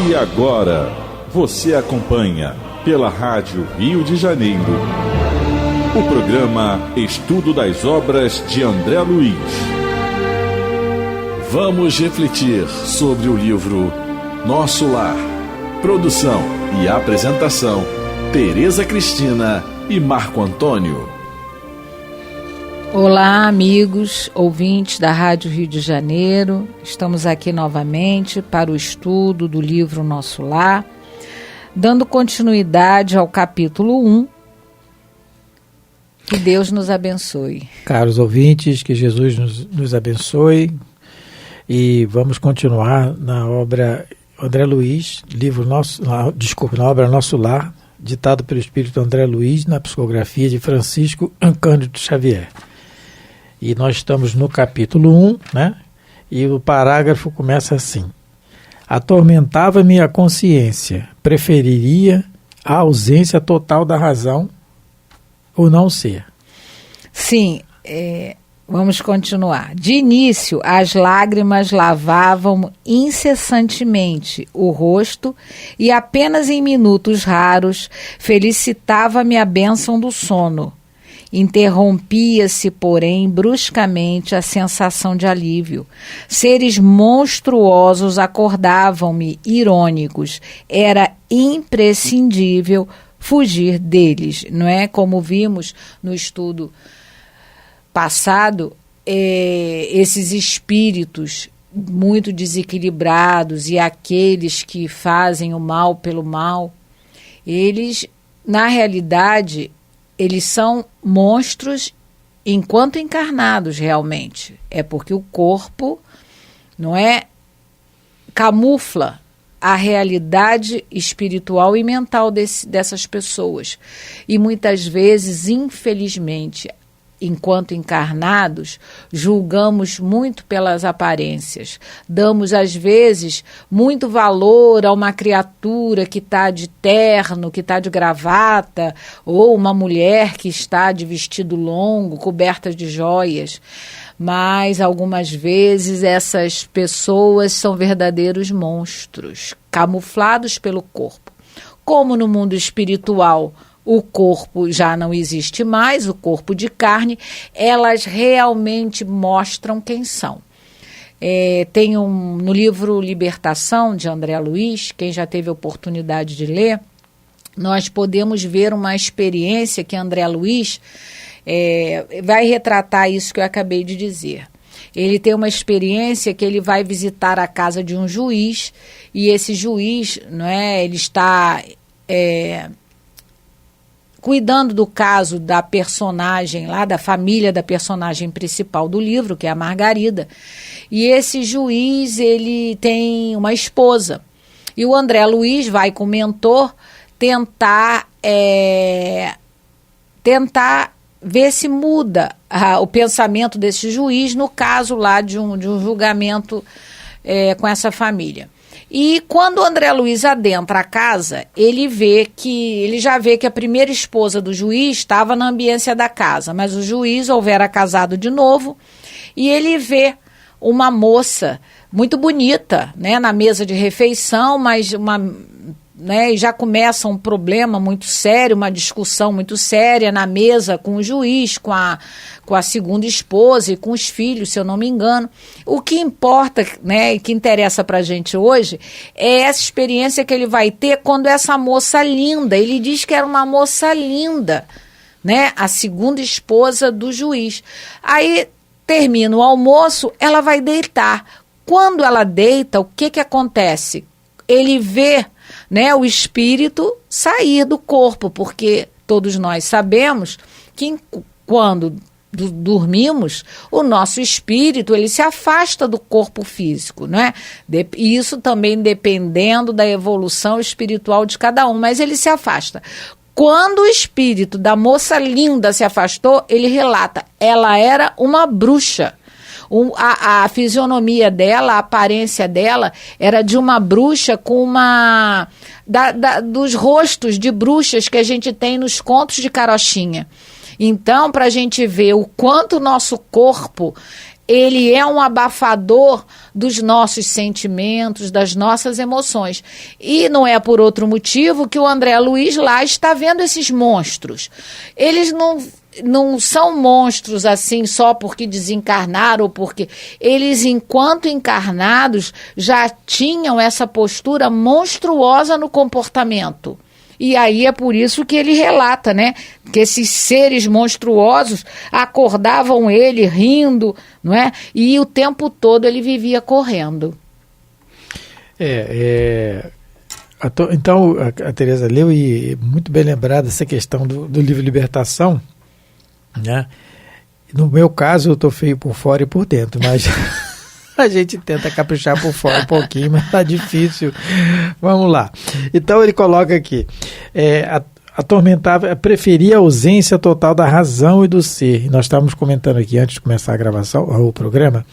E agora, você acompanha pela Rádio Rio de Janeiro o programa Estudo das Obras de André Luiz. Vamos refletir sobre o livro Nosso Lar. Produção e apresentação, Tereza Cristina e Marco Antônio. Olá, amigos, ouvintes da Rádio Rio de Janeiro. Estamos aqui novamente para o estudo do livro Nosso Lar, dando continuidade ao capítulo 1. Que Deus nos abençoe. Caros ouvintes, que Jesus nos abençoe. E vamos continuar na obra André Luiz, na obra Nosso Lar, ditado pelo Espírito André Luiz, na psicografia de Francisco Cândido Xavier. E nós estamos no capítulo 1, né? E o parágrafo começa assim: atormentava-me a consciência, preferiria a ausência total da razão ou não ser. Sim, vamos continuar. De início, as lágrimas lavavam incessantemente o rosto e apenas em minutos raros felicitava-me a bênção do sono. Interrompia-se, porém, bruscamente a sensação de alívio. Seres monstruosos acordavam-me, irônicos. Era imprescindível fugir deles, não é? Como vimos no estudo passado, esses espíritos muito desequilibrados e aqueles que fazem o mal pelo mal, eles, na realidade, eles são monstros enquanto encarnados realmente. É porque o corpo, não é, camufla a realidade espiritual e mental dessas pessoas. E muitas vezes, infelizmente, enquanto encarnados, julgamos muito pelas aparências. Damos, às vezes, muito valor a uma criatura que está de terno, que está de gravata, ou uma mulher que está de vestido longo, coberta de joias. Mas, algumas vezes, essas pessoas são verdadeiros monstros, camuflados pelo corpo. Como no mundo espiritual, o corpo já não existe mais, o corpo de carne, elas realmente mostram quem são. Tem no livro Libertação, de André Luiz, quem já teve a oportunidade de ler, nós podemos ver uma experiência que André Luiz vai retratar isso que eu acabei de dizer. Ele tem uma experiência que ele vai visitar a casa de um juiz, e esse juiz, não é, ele está cuidando do caso da personagem lá, da família da personagem principal do livro, que é a Margarida. E esse juiz, ele tem uma esposa. E o André Luiz vai com o mentor tentar ver se muda o pensamento desse juiz no caso lá de um julgamento com essa família. E quando o André Luiz adentra a casa, ele já vê que a primeira esposa do juiz estava na ambiência da casa, mas o juiz houvera casado de novo, e ele vê uma moça muito bonita, né, na mesa de refeição, mas e já começa um problema muito sério, uma discussão muito séria na mesa com o juiz, com a segunda esposa e com os filhos, se eu não me engano. O que importa, né, e que interessa para a gente hoje é essa experiência que ele vai ter quando essa moça linda, ele diz que era uma moça linda, né, a segunda esposa do juiz. Aí termina o almoço, ela vai deitar. Quando ela deita, o que acontece? Ele vê, né, o espírito sair do corpo, porque todos nós sabemos que quando dormimos, o nosso espírito ele se afasta do corpo físico, não é? Isso também dependendo da evolução espiritual de cada um, mas ele se afasta. Quando o espírito da moça linda se afastou, ele relata, ela era uma bruxa. A fisionomia dela, a aparência dela era de uma bruxa com dos rostos de bruxas que a gente tem nos contos de carochinha. Então, para a gente ver o quanto o nosso corpo, ele é um abafador dos nossos sentimentos, das nossas emoções. E não é por outro motivo que o André Luiz lá está vendo esses monstros. Eles não são monstros assim só porque desencarnaram ou porque... Eles, enquanto encarnados, já tinham essa postura monstruosa no comportamento. E aí é por isso que ele relata, né, que esses seres monstruosos acordavam ele rindo, não é? E o tempo todo ele vivia correndo. Então a Tereza leu, e muito bem lembrada essa questão do livro Libertação, né? No meu caso eu estou feio por fora e por dentro, mas a gente tenta caprichar por fora um pouquinho, mas tá difícil. Vamos lá. Então ele coloca aqui, atormentava, preferia a ausência total da razão e do ser. E nós estávamos comentando aqui, antes de começar a gravação, o programa,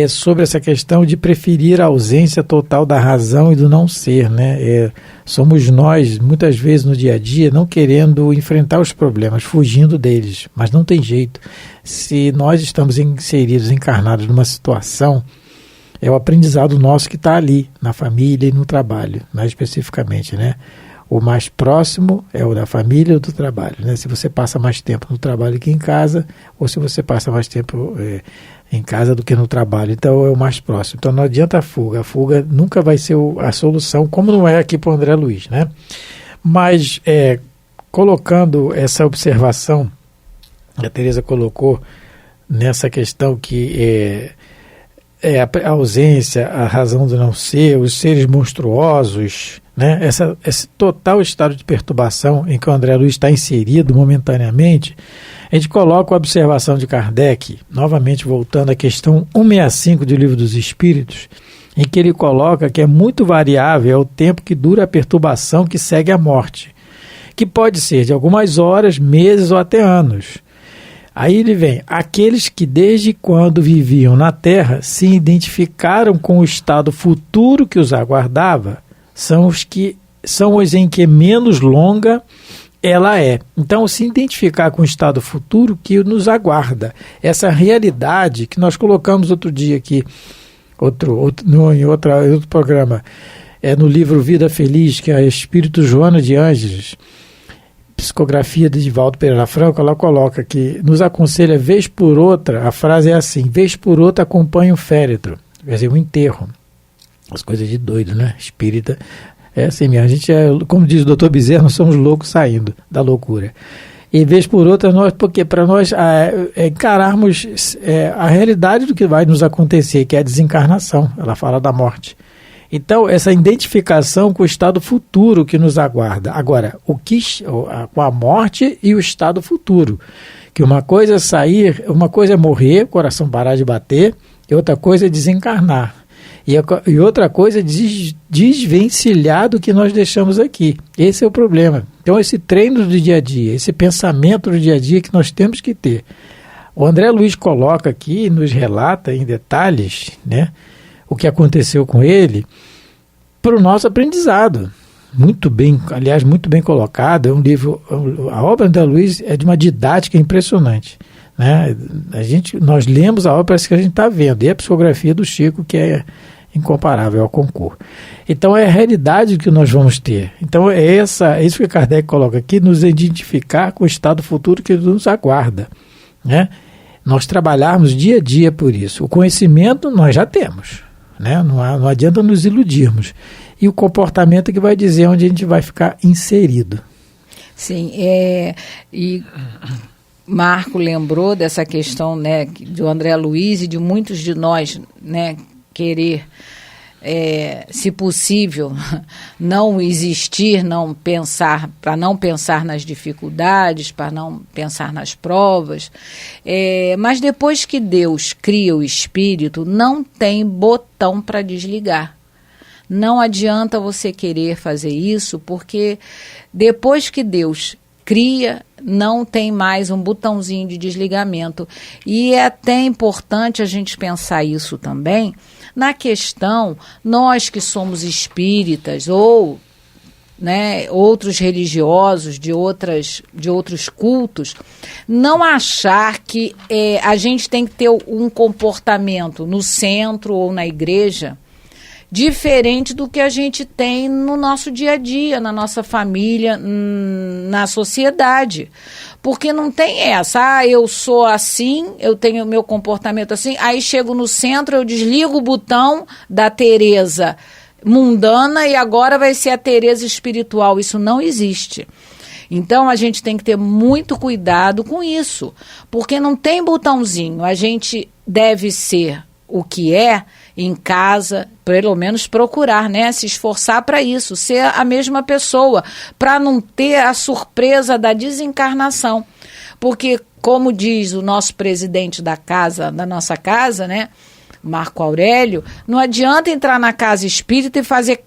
sobre essa questão de preferir a ausência total da razão e do não ser, né? Somos nós, muitas vezes no dia a dia, não querendo enfrentar os problemas, fugindo deles, mas não tem jeito. Se nós estamos inseridos, encarnados numa situação, é o aprendizado nosso que está ali, na família e no trabalho, mais especificamente, né? O mais próximo é o da família ou do trabalho, né? Se você passa mais tempo no trabalho que em casa, ou se você passa mais tempo em casa do que no trabalho, então é o mais próximo. Então não adianta a fuga nunca vai ser a solução, como não é aqui para o André Luiz, né? Mas colocando essa observação que a Tereza colocou nessa questão que a ausência, a razão do não ser, os seres monstruosos, né? Esse total estado de perturbação em que o André Luiz está inserido momentaneamente, a gente coloca a observação de Kardec, novamente voltando à questão 165 do Livro dos Espíritos, em que ele coloca que é muito variável o tempo que dura a perturbação que segue a morte, que pode ser de algumas horas, meses ou até anos. Aí ele vem, aqueles que desde quando viviam na Terra se identificaram com o estado futuro que os aguardava, são os em que menos longa ela é. Então, se identificar com o estado futuro que nos aguarda, essa realidade que nós colocamos outro dia aqui, em outro programa, no livro Vida Feliz, que é Espírito Joana de Ângeles, psicografia de Divaldo Pereira Franco, ela coloca que nos aconselha vez por outra, a frase é assim, vez por outra acompanha o féretro, quer dizer, o enterro. As coisas de doido, né? Espírita é assim mesmo. A gente como diz o Dr. Bezerra, nós somos loucos saindo da loucura. E vez por outra, porque para nós encararmos a realidade do que vai nos acontecer, que é a desencarnação, ela fala da morte. Então, essa identificação com o estado futuro que nos aguarda. Agora, com a morte e o estado futuro. Que uma coisa é sair, uma coisa é morrer, o coração parar de bater, e outra coisa é desencarnar. E outra coisa é desvencilhar do que nós deixamos aqui. Esse é o problema. Então, esse treino do dia a dia, esse pensamento do dia a dia que nós temos que ter. O André Luiz coloca aqui, nos relata em detalhes, né, o que aconteceu com ele, para o nosso aprendizado. Muito bem, aliás, muito bem colocado. É um livro, a obra do André Luiz é de uma didática impressionante, né? Nós lemos a obra, parece que a gente está vendo, e a psicografia do Chico, que é incomparável ao concurso. Então é a realidade que nós vamos ter. Então é isso que Kardec coloca aqui, nos identificar com o estado futuro que nos aguarda, né? Nós trabalharmos dia a dia por isso. O conhecimento nós já temos, né? Não adianta nos iludirmos. E o comportamento que vai dizer onde a gente vai ficar inserido. Sim, e Marco lembrou dessa questão, né, do André Luiz e de muitos de nós, né, querer, se possível, não existir, não pensar, para não pensar nas dificuldades, para não pensar nas provas. Mas depois que Deus cria o espírito, não tem botão para desligar. Não adianta você querer fazer isso, porque depois que Deus cria, não tem mais um botãozinho de desligamento. E é até importante a gente pensar isso também na questão, nós que somos espíritas ou né, outros religiosos de outros cultos, não achar que a gente tem que ter um comportamento no centro ou na igreja diferente do que a gente tem no nosso dia a dia, na nossa família, na sociedade. Porque não tem essa, eu sou assim, eu tenho meu comportamento assim, aí chego no centro, eu desligo o botão da Tereza mundana e agora vai ser a Tereza espiritual. Isso não existe. Então a gente tem que ter muito cuidado com isso, porque não tem botãozinho. A gente deve ser o que é em casa, pelo menos procurar, né, se esforçar para isso, ser a mesma pessoa, para não ter a surpresa da desencarnação. Porque, como diz o nosso presidente da nossa casa, né, Marco Aurélio, não adianta entrar na casa espírita e fazer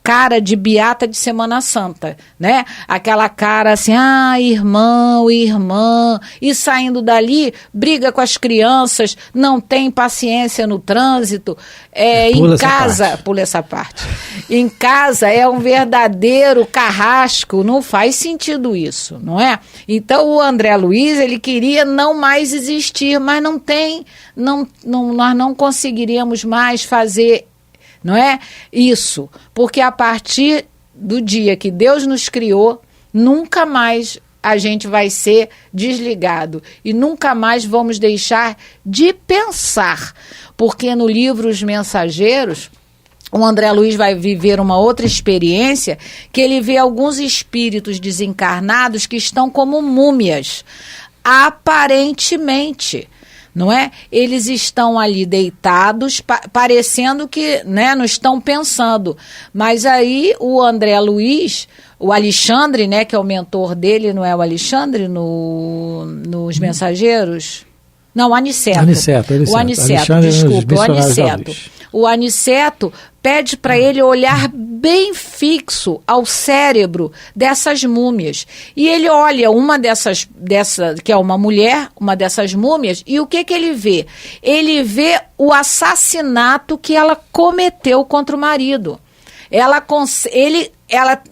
cara de beata de Semana Santa, né? Aquela cara assim, irmão, irmã, e saindo dali, briga com as crianças, não tem paciência no trânsito, em casa, pula essa parte. Em casa é um verdadeiro carrasco, não faz sentido isso, não é? Então o André Luiz, ele queria não mais existir, mas não tem, nós não conseguiríamos mais fazer, não é? Isso, porque a partir do dia que Deus nos criou, nunca mais a gente vai ser desligado e nunca mais vamos deixar de pensar, porque no livro Os Mensageiros, o André Luiz vai viver uma outra experiência, que ele vê alguns espíritos desencarnados que estão como múmias, aparentemente, não é? Eles estão ali deitados, parecendo que, né, não estão pensando. Mas aí o André Luiz, o Alexandre, né, que é o mentor dele, não é o Alexandre nos Mensageiros? Não, o Aniceto. O Aniceto, desculpa, o Aniceto. O Aniceto pede para ele olhar bem fixo ao cérebro dessas múmias. E ele olha que é uma mulher, uma dessas múmias, e o que ele vê? Ele vê o assassinato que ela cometeu contra o marido.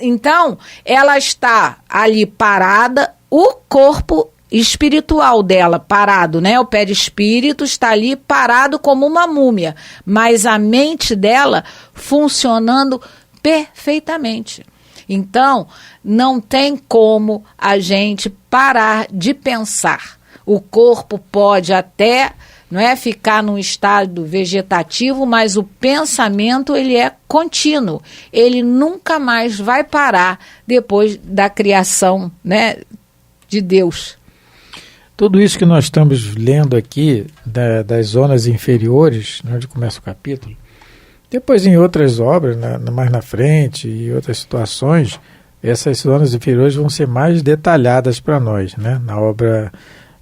Então, ela está ali parada, o corpo espiritual dela parado, né? O perispírito está ali parado como uma múmia, mas a mente dela funcionando perfeitamente. Então, não tem como a gente parar de pensar. O corpo pode até, não é, ficar num estado vegetativo, mas o pensamento, ele é contínuo. Ele nunca mais vai parar depois da criação, né, de Deus. Tudo isso que nós estamos lendo aqui, das zonas inferiores, onde começa o capítulo, depois em outras obras, mais na frente, e outras situações, essas zonas inferiores vão ser mais detalhadas para nós, né, na obra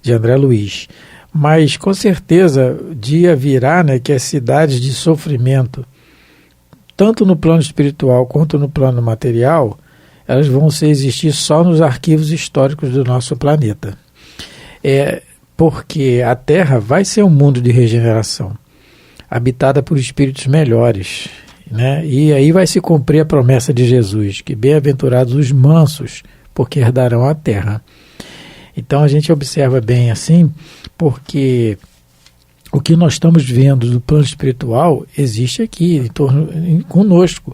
de André Luiz. Mas, com certeza, dia virá, né, que as cidades de sofrimento, tanto no plano espiritual quanto no plano material, elas vão existir só nos arquivos históricos do nosso planeta. Porque a Terra vai ser um mundo de regeneração, habitada por espíritos melhores, né? E aí vai se cumprir a promessa de Jesus, que bem-aventurados os mansos, porque herdarão a Terra. Então a gente observa bem assim, porque o que nós estamos vendo do plano espiritual existe aqui, conosco.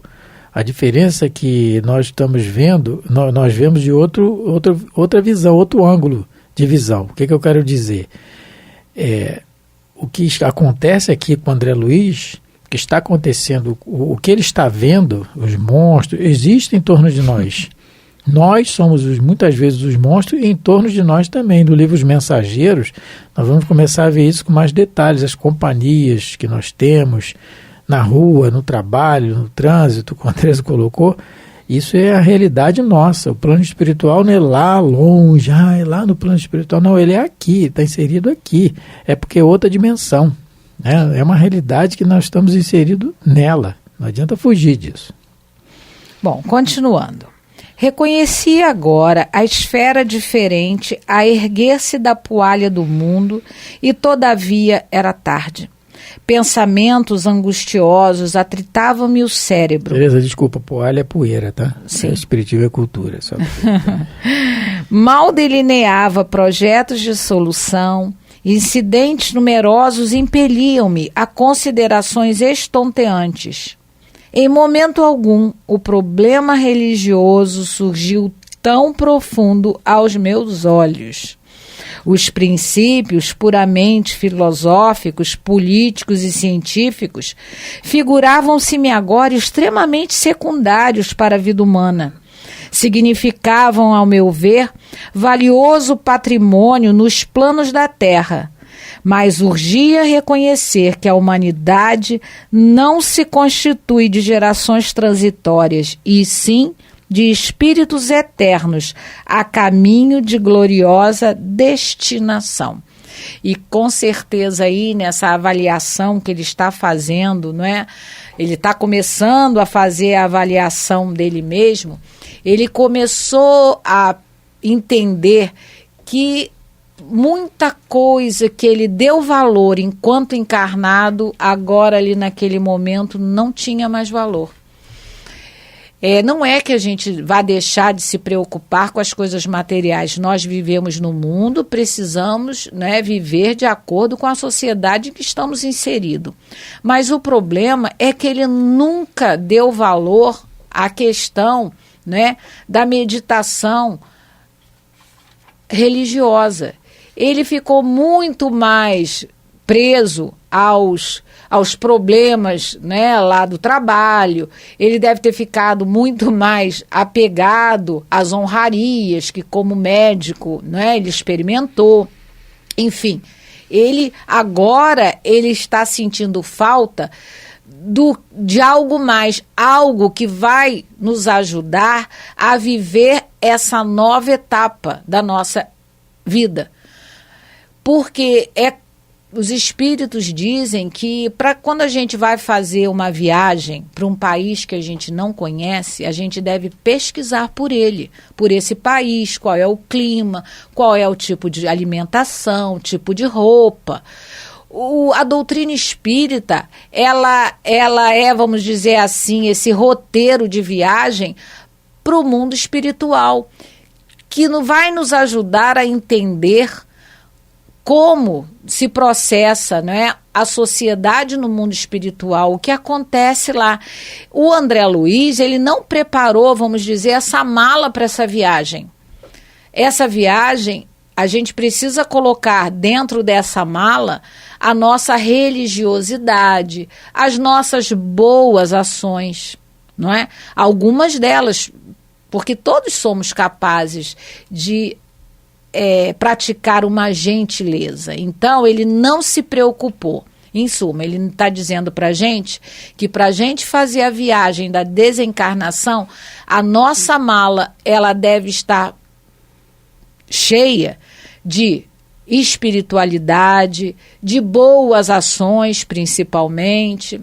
A diferença é que nós estamos vendo, nós vemos de outra visão, outro ângulo de visão. O que eu quero dizer? O que acontece aqui com o André Luiz, que está acontecendo, o que ele está vendo, os monstros, existem em torno de nós. Nós somos muitas vezes os monstros e em torno de nós também. No livro Os Mensageiros, nós vamos começar a ver isso com mais detalhes, as companhias que nós temos na rua, no trabalho, no trânsito, como a Teresa colocou. Isso é a realidade nossa. O plano espiritual não é lá longe, é lá no plano espiritual. Não, ele é aqui, está inserido aqui. É porque é outra dimensão, né? É uma realidade que nós estamos inseridos nela. Não adianta fugir disso. Bom, continuando. Reconheci agora a esfera diferente a erguer-se da poalha do mundo, e todavia era tarde. Pensamentos angustiosos atritavam-me o cérebro. Tereza, desculpa, poalha é poeira, tá? Sim. Espiritivo é cultura. Só... Mal delineava projetos de solução, incidentes numerosos impeliam-me a considerações estonteantes. Em momento algum, o problema religioso surgiu tão profundo aos meus olhos. Os princípios puramente filosóficos, políticos e científicos figuravam-se-me agora extremamente secundários para a vida humana. Significavam, ao meu ver, valioso patrimônio nos planos da terra, mas urgia reconhecer que a humanidade não se constitui de gerações transitórias, e sim de espíritos eternos, a caminho de gloriosa destinação. E com certeza aí nessa avaliação que ele está fazendo, não é? Ele está começando a fazer a avaliação dele mesmo, ele começou a entender que muita coisa que ele deu valor enquanto encarnado, agora ali naquele momento não tinha mais valor. Não é que a gente vá deixar de se preocupar com as coisas materiais. Nós vivemos no mundo, precisamos, né, viver de acordo com a sociedade em que estamos inseridos. Mas o problema é que ele nunca deu valor à questão, né, da meditação religiosa. Ele ficou muito mais preso aos problemas, né, lá do trabalho. Ele deve ter ficado muito mais apegado às honrarias que, como médico, né, ele experimentou. Enfim, ele está sentindo falta de algo mais, algo que vai nos ajudar a viver essa nova etapa da nossa vida. Porque os espíritos dizem que quando a gente vai fazer uma viagem para um país que a gente não conhece, a gente deve pesquisar por esse país, qual é o clima, qual é o tipo de alimentação, tipo de roupa. A doutrina espírita, ela é, vamos dizer assim, esse roteiro de viagem para o mundo espiritual, que vai nos ajudar a entender como se processa, né, a sociedade no mundo espiritual, o que acontece lá. O André Luiz, ele não preparou, vamos dizer, essa mala para essa viagem. Essa viagem, a gente precisa colocar dentro dessa mala a nossa religiosidade, as nossas boas ações, não é? Algumas delas, porque todos somos capazes de praticar uma gentileza. Então, ele não se preocupou. Em suma, ele está dizendo para a gente que para a gente fazer a viagem da desencarnação, a nossa mala ela deve estar cheia de espiritualidade, de boas ações, principalmente,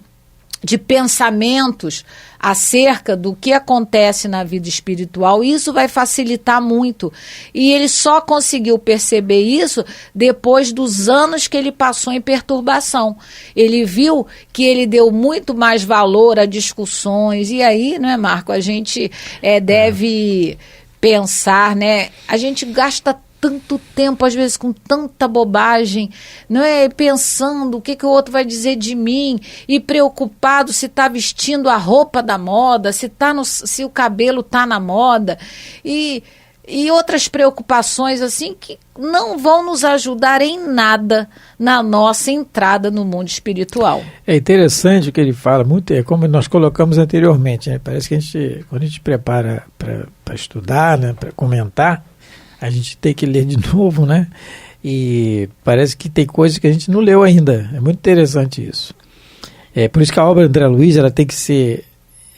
de pensamentos acerca do que acontece na vida espiritual. Isso vai facilitar muito. E ele só conseguiu perceber isso depois dos anos que ele passou em perturbação. Ele viu que ele deu muito mais valor a discussões. E aí, né, Marco, a gente deve pensar, né? A gente gasta tanto tempo, às vezes, com tanta bobagem, não é? Pensando o que o outro vai dizer de mim, e preocupado se está vestindo a roupa da moda, se o cabelo está na moda, e outras preocupações assim que não vão nos ajudar em nada na nossa entrada no mundo espiritual. É interessante o que ele fala, muito, como nós colocamos anteriormente, né? Parece que quando a gente prepara para estudar, né, para comentar, a gente tem que ler de novo, né? E parece que tem coisas que a gente não leu ainda. É muito interessante isso. Por isso que a obra do André Luiz ela tem que ser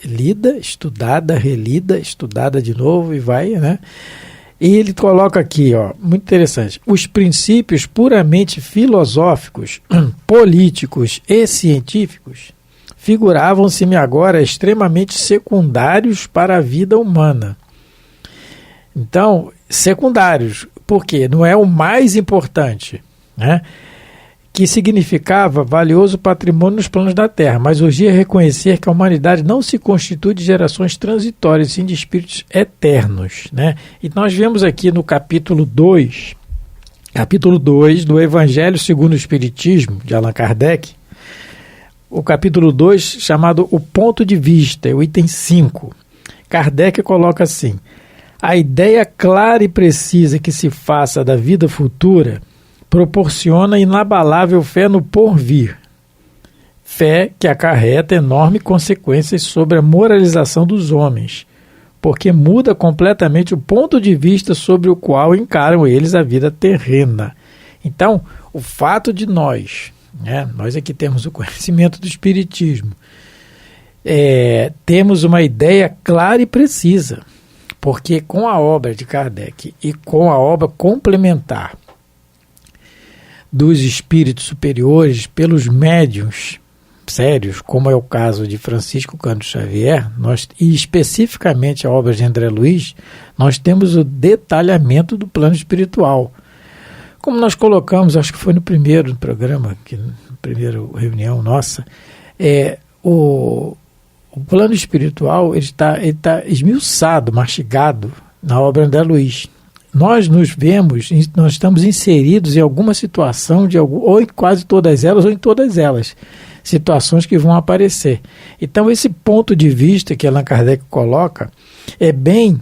lida, estudada, relida, estudada de novo e vai, né? E ele coloca aqui, ó, muito interessante. Os princípios puramente filosóficos, políticos e científicos figuravam-se-me agora extremamente secundários para a vida humana. Então, secundários, porque não é o mais importante, né? que significava valioso patrimônio nos planos da Terra, mas urgia reconhecer que a humanidade não se constitui de gerações transitórias, sim de espíritos eternos, né? E nós vemos aqui no capítulo 2 do Evangelho segundo o Espiritismo, de Allan Kardec, o capítulo 2, chamado O Ponto de Vista, é o item 5. Kardec coloca assim: a ideia clara e precisa que se faça da vida futura proporciona inabalável fé no porvir, fé que acarreta enormes consequências sobre a moralização dos homens, porque muda completamente o ponto de vista sobre o qual encaram eles a vida terrena. Então, o fato de nós aqui temos o conhecimento do Espiritismo, temos uma ideia clara e precisa, porque com a obra de Kardec e com a obra complementar dos espíritos superiores pelos médiuns sérios, como é o caso de Francisco Cândido Xavier, e especificamente a obra de André Luiz, nós temos o detalhamento do plano espiritual. Como nós colocamos, acho que foi no primeiro programa, na primeira reunião nossa, o plano espiritual ele tá esmiuçado, mastigado na obra de André Luiz. Nós estamos inseridos em alguma situação, ou em quase todas elas, ou em todas elas, situações que vão aparecer. Então, esse ponto de vista que Allan Kardec coloca é bem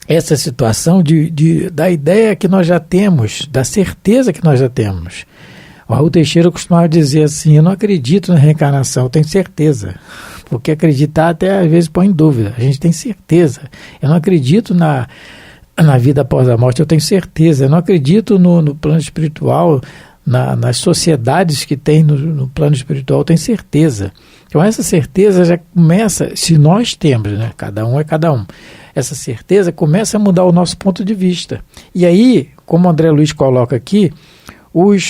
essa situação da ideia que nós já temos, da certeza que nós já temos. O Raul Teixeira costumava dizer assim: eu não acredito na reencarnação, eu tenho certeza. Porque acreditar até às vezes põe em dúvida. A gente tem certeza. Eu não acredito na vida após a morte, eu tenho certeza. Eu não acredito no plano espiritual, nas sociedades que tem no plano espiritual, eu tenho certeza. Então essa certeza já começa, se nós temos, né, cada um é cada um, essa certeza começa a mudar o nosso ponto de vista. E aí, como o André Luiz coloca aqui,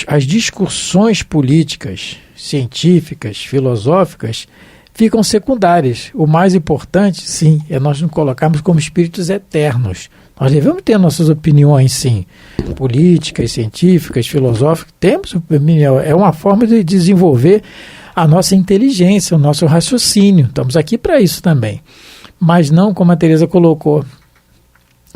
as discussões políticas, científicas, filosóficas, ficam secundárias. O mais importante, sim, é nós nos colocarmos como espíritos eternos. Nós devemos ter nossas opiniões, sim, políticas, científicas, filosóficas. Temos opinião, é uma forma de desenvolver a nossa inteligência, o nosso raciocínio. Estamos aqui para isso também. Mas não, como a Teresa colocou,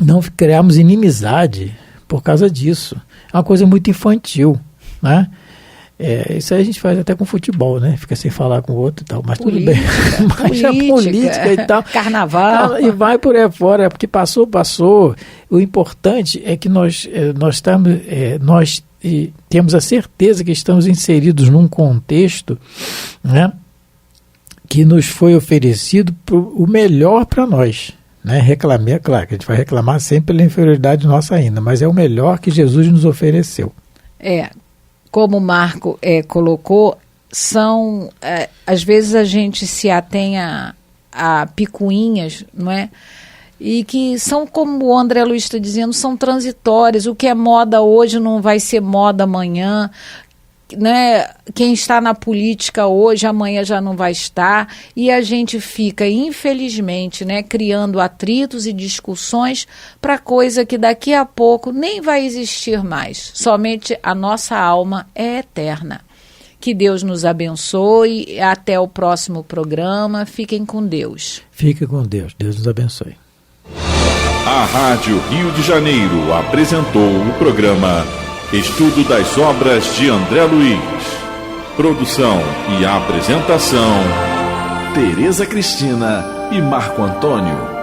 não criamos inimizade por causa disso. É uma coisa muito infantil, né? Isso aí a gente faz até com futebol, né? Fica sem falar com o outro e tal, mas política, tudo bem. Mas a política e tal. Carnaval. E vai por aí fora, porque passou. O importante é que nós temos a certeza que estamos inseridos num contexto, né, que nos foi oferecido o melhor para nós. Né? Reclamar, claro que a gente vai reclamar sempre pela inferioridade nossa ainda, mas é o melhor que Jesus nos ofereceu. Como o Marco colocou, às vezes a gente se atém a picuinhas, não é? E que são, como o André Luiz está dizendo, são transitórias. O que é moda hoje não vai ser moda amanhã, né? Quem está na política hoje, amanhã já não vai estar, e a gente fica, infelizmente, né, criando atritos e discussões para coisa que daqui a pouco nem vai existir mais. Somente a nossa alma é eterna. Que Deus nos abençoe. Até o próximo programa. Fiquem com Deus. Fique com Deus. Deus nos abençoe. A Rádio Rio de Janeiro apresentou o programa Estudo das Obras de André Luiz. Produção e apresentação, Tereza Cristina e Marco Antônio.